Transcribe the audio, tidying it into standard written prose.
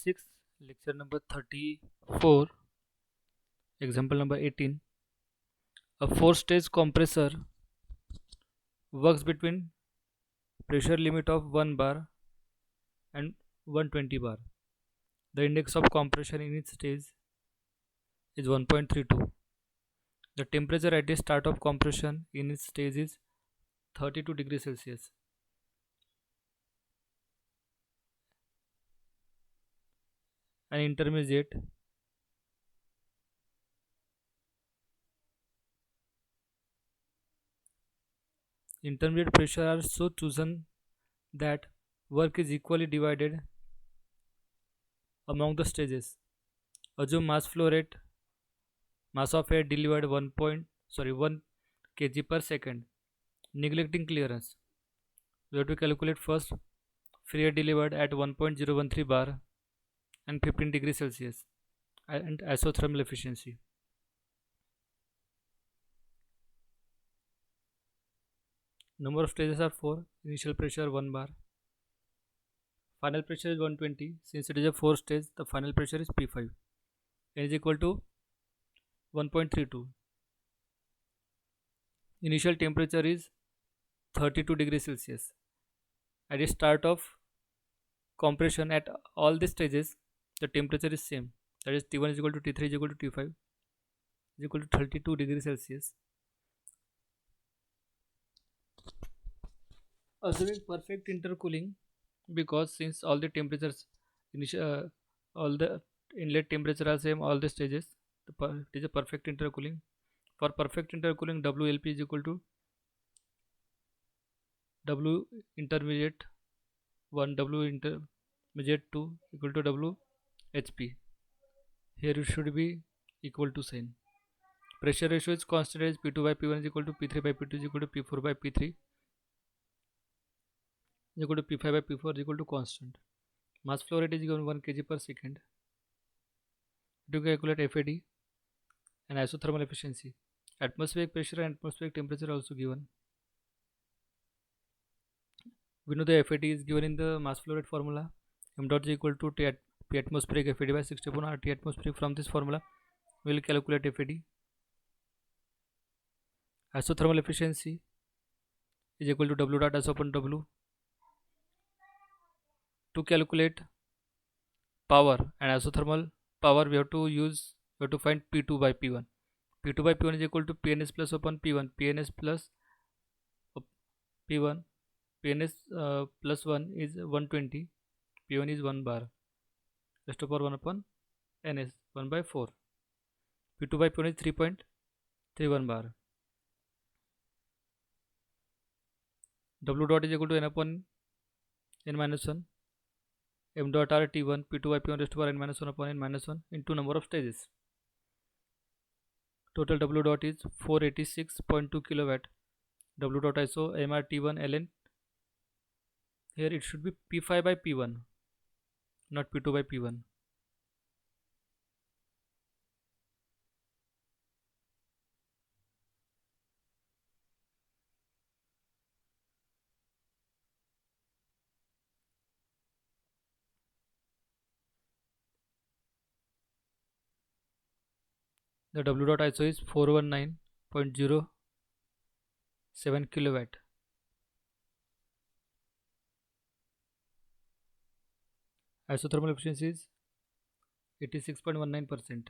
6, lecture number 34, example number 18. A four-stage compressor works between pressure limit of 1 bar and 120 bar. The index of compression in each stage is 1.32. The temperature at the start of compression in each stage is 32 degrees Celsius. An intermediate pressure are so chosen that work is equally divided among the stages. Assume mass flow rate, mass of air delivered 1 kg per second. Neglecting clearance, we have to calculate first free air delivered at 1.013 bar and 15 degrees Celsius and isothermal efficiency. Number of stages are 4. Initial pressure 1 bar. Final pressure is 120. Since it is a 4 stage, the final pressure is P5. N is equal to 1.32. Initial temperature is 32 degrees Celsius. At the start of compression at all the stages, the temperature is same. That is T1 is equal to T3 is equal to T5 is equal to 32 degrees Celsius. Assuming perfect intercooling, because since all the temperatures all the inlet temperature are same all the stages, it is a perfect intercooling. For perfect intercooling, WLP is equal to W intermediate 1, W intermediate 2 equal to W HP. Here it should be equal to sign. Pressure ratio is constant as P2 by P1 is equal to P3 by P2 is equal to P4 by P3 is equal to P5 by P4 is equal to constant. Mass flow rate is given 1 kg per second. To calculate FAD and isothermal efficiency. Atmospheric pressure and atmospheric temperature are also given. We know the FAD is given in the mass flow rate formula. M dot is equal to P atmospheric FAD by 60 upon RT atmospheric. From this formula, we will calculate FAD. Isothermal efficiency is equal to W dot S upon W. To calculate power and isothermal power, we have to find P2 by P1. P2 by P1 is equal to PNS plus upon P1. PNS plus P1. PNS plus 1 is 120. P1 is 1 bar. Rest of power 1 upon NS 1 by 4. P2 by P1 is 3.31 bar. W dot is equal to N upon N minus 1. M dot R T1 P2 by P1 raised to power N minus 1 upon N minus 1 into number of stages. Total W dot is 486.2 kilowatt. W dot ISO MRT1 ln. Here it should be P5 by P1, not P2 by P1. The W dot ISO is 419.07 kilowatt. Isothermal efficiency is 86.19%.